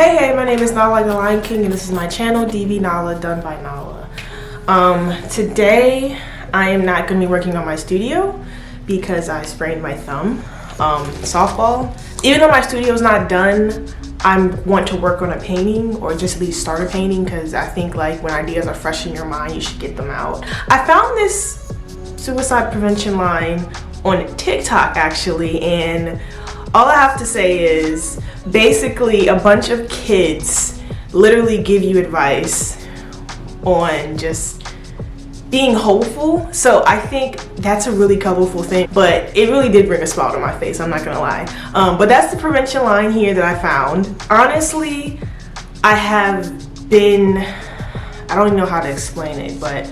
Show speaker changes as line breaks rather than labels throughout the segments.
Hey, my name is Nala the Lion King, and this is my channel, DBNaila, done by Nala. Today, I am not going to be working on my studio because I sprained my thumb. Softball. Even though my studio is not done, I want to work on a painting or just at least start a painting because I think like when ideas are fresh in your mind, you should get them out. I found this suicide prevention line on TikTok actually, and all I have to say is basically a bunch of kids literally give you advice on just being hopeful. So I think that's a really colorful thing, but it really did bring a smile to my face, I'm not gonna lie. But that's the prevention line here that I found. Honestly, I don't even know how to explain it, but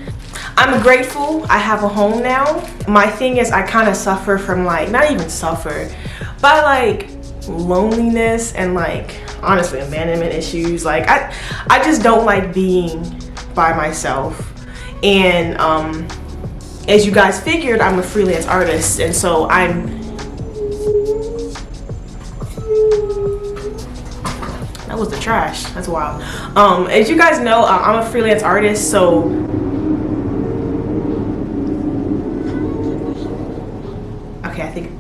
I'm grateful I have a home now. My thing is I kind of suffer from like, not even suffer, but like loneliness and like honestly abandonment issues. Like I just don't like being by myself. And as you guys figured, I'm a freelance artist, and so that was the trash, that's wild. As you guys know, I'm a freelance artist, so okay, I think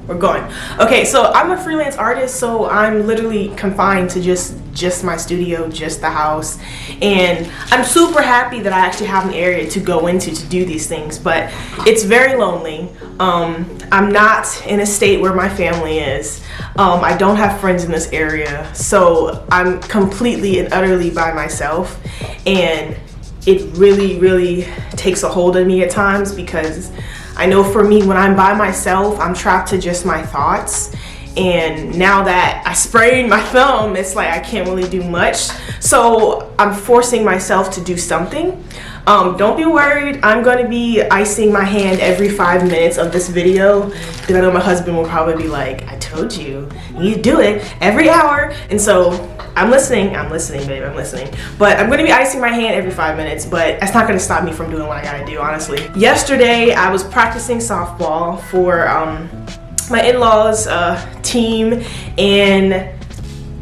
we're going. Okay, so I'm a freelance artist, so I'm literally confined to just my studio, just the house, and I'm super happy that I actually have an area to go into to do these things, but it's very lonely. I'm not in a state where my family is. I don't have friends in this area, so I'm completely and utterly by myself, and it really takes a hold of me at times because I know for me, when I'm by myself, I'm trapped to just my thoughts. And now that I sprained my thumb, it's like I can't really do much. So I'm forcing myself to do something. Don't be worried, I'm gonna be icing my hand every 5 minutes of this video because I know my husband will probably be like, I told you, you need to do it every hour. And so I'm listening, babe, I'm listening. But I'm gonna be icing my hand every 5 minutes, but that's not gonna stop me from doing what I gotta do, honestly. Yesterday, I was practicing softball for my in-laws team, and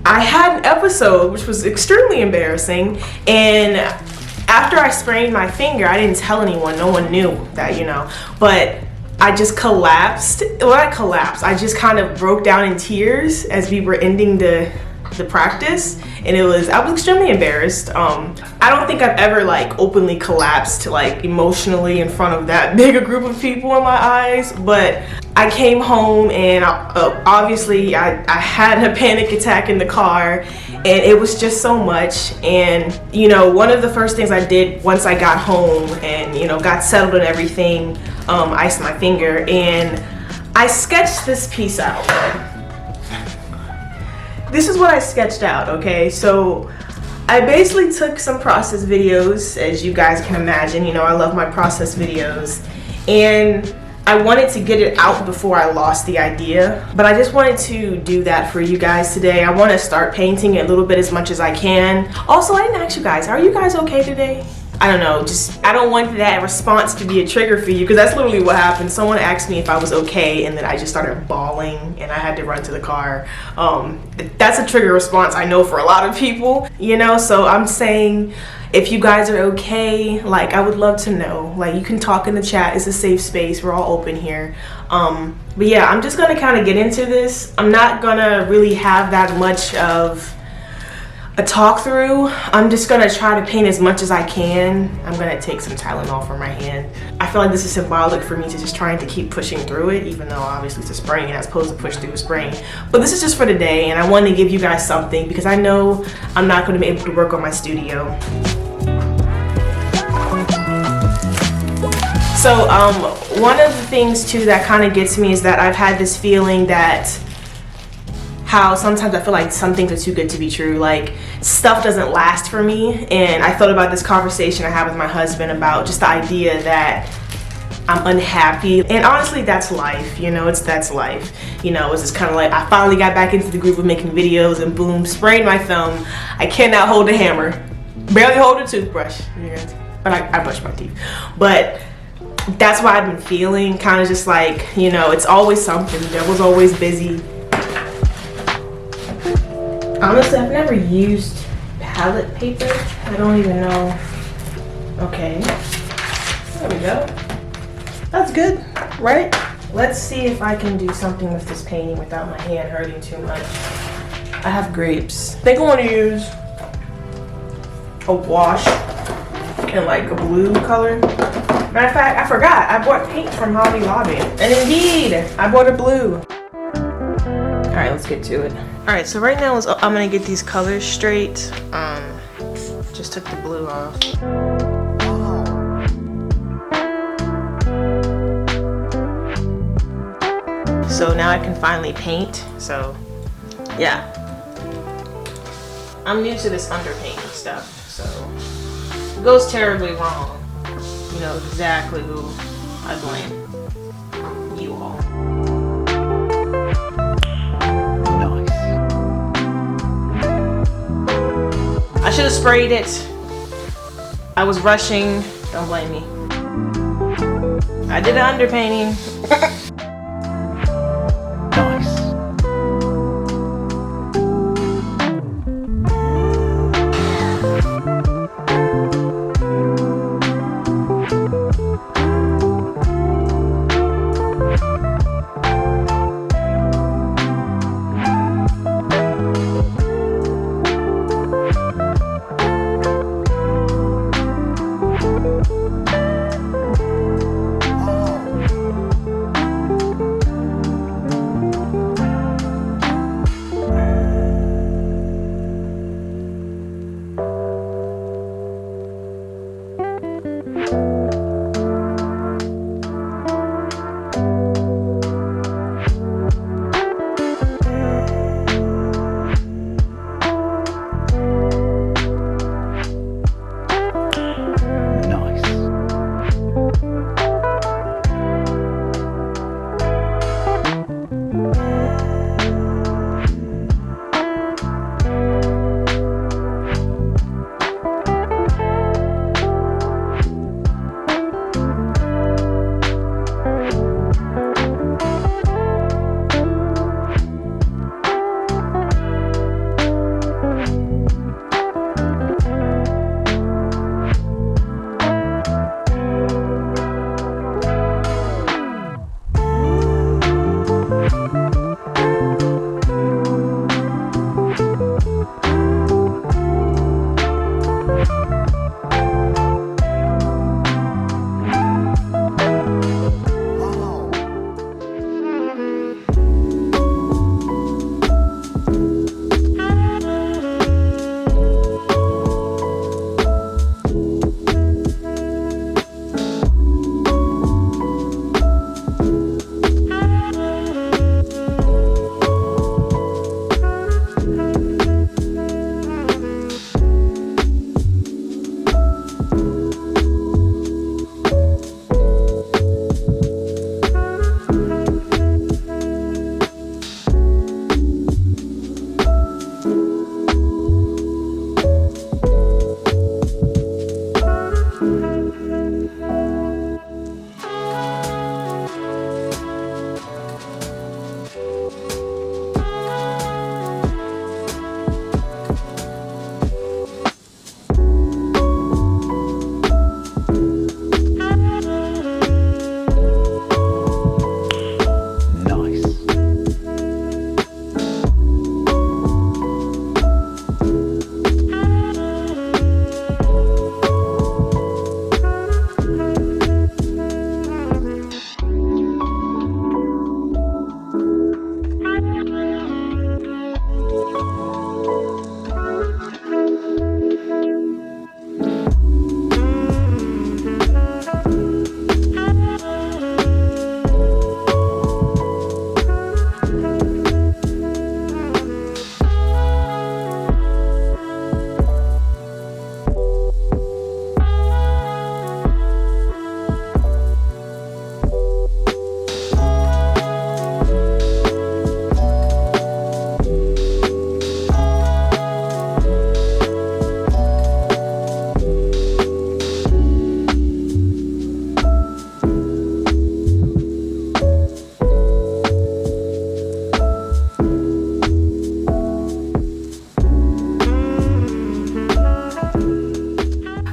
I had an episode which was extremely embarrassing, and after I sprained my finger, I didn't tell anyone, no one knew that, you know, but I just collapsed. Well, I collapsed, I just kind of broke down in tears as we were ending the practice, and I was extremely embarrassed. I don't think I've ever like openly collapsed like emotionally in front of that big a group of people in my eyes, but I came home and obviously I had a panic attack in the car, and it was just so much. And you know, one of the first things I did once I got home and you know got settled and everything, iced my finger, and I sketched this piece out. This is what I sketched out, okay? So I basically took some process videos, as you guys can imagine. You know, I love my process videos, and I wanted to get it out before I lost the idea, but I just wanted to do that for you guys today. I want to start painting a little bit as much as I can. Also, I didn't ask you guys, are you guys okay today? I don't know, just I don't want that response to be a trigger for you, because that's literally what happened. Someone asked me if I was okay, and then I just started bawling and I had to run to the car. That's a trigger response, I know, for a lot of people, you know, so I'm saying if you guys are okay, like I would love to know. Like, you can talk in the chat, it's a safe space, we're all open here. But yeah, I'm just gonna kind of get into this. I'm not gonna really have that much of a talk through. I'm just gonna try to paint as much as I can. I'm gonna take some Tylenol from my hand. I feel like this is symbolic for me to just trying to keep pushing through it, even though obviously it's a sprain and I'm supposed to push through a sprain. But this is just for today, and I wanted to give you guys something because I know I'm not gonna be able to work on my studio. So one of the things too that kind of gets me is that I've had this feeling that how sometimes I feel like some things are too good to be true. Like, stuff doesn't last for me. And I thought about this conversation I had with my husband about just the idea that I'm unhappy. And honestly, that's life, you know, that's life. You know, it's just kind of like I finally got back into the groove of making videos, and boom, sprained my thumb. I cannot hold a hammer, barely hold a toothbrush, but I brush my teeth. But that's why I've been feeling kind of just like, you know, it's always something. The devil's always busy. Honestly, I've never used palette paper. I don't even know. Okay, there we go. That's good, right? Let's see if I can do something with this painting without my hand hurting too much. I have grapes. I think I want to use a wash in like a blue color. Matter of fact, I forgot. I bought paint from Hobby Lobby. And indeed, I bought a blue. All right, let's get to it. All right, so right now I'm gonna get these colors straight. Just took the blue off. So now I can finally paint. So yeah, I'm new to this underpainting stuff, so if it goes terribly wrong, you know exactly who I blame. You all. I should have sprayed it. I was rushing. Don't blame me. I did an underpainting.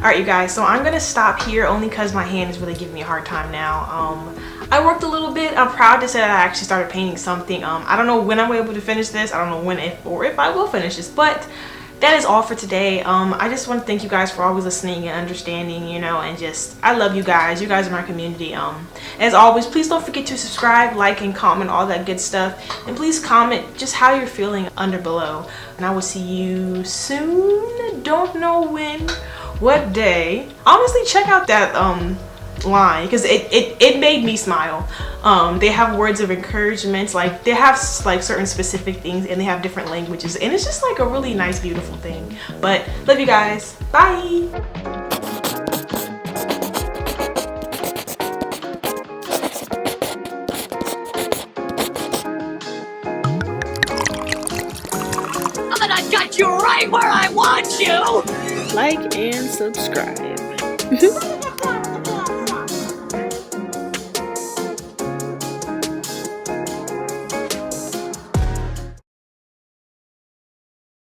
All right, you guys, so I'm gonna stop here only because my hand is really giving me a hard time now. I worked a little bit. I'm proud to say that I actually started painting something. I don't know when I'm able to finish this. I don't know when if I will finish this, but that is all for today. I just want to thank you guys for always listening and understanding, you know, and just, I love you guys. You guys are my community. As always, please don't forget to subscribe, like, and comment, all that good stuff. And please comment just how you're feeling under below. And I will see you soon. Don't know when, what day. Honestly, check out that line because it made me smile. They have words of encouragement, like they have like certain specific things, and they have different languages, and it's just like a really nice, beautiful thing. But love you guys. Bye.
And I got you right where I want you.
Like and subscribe.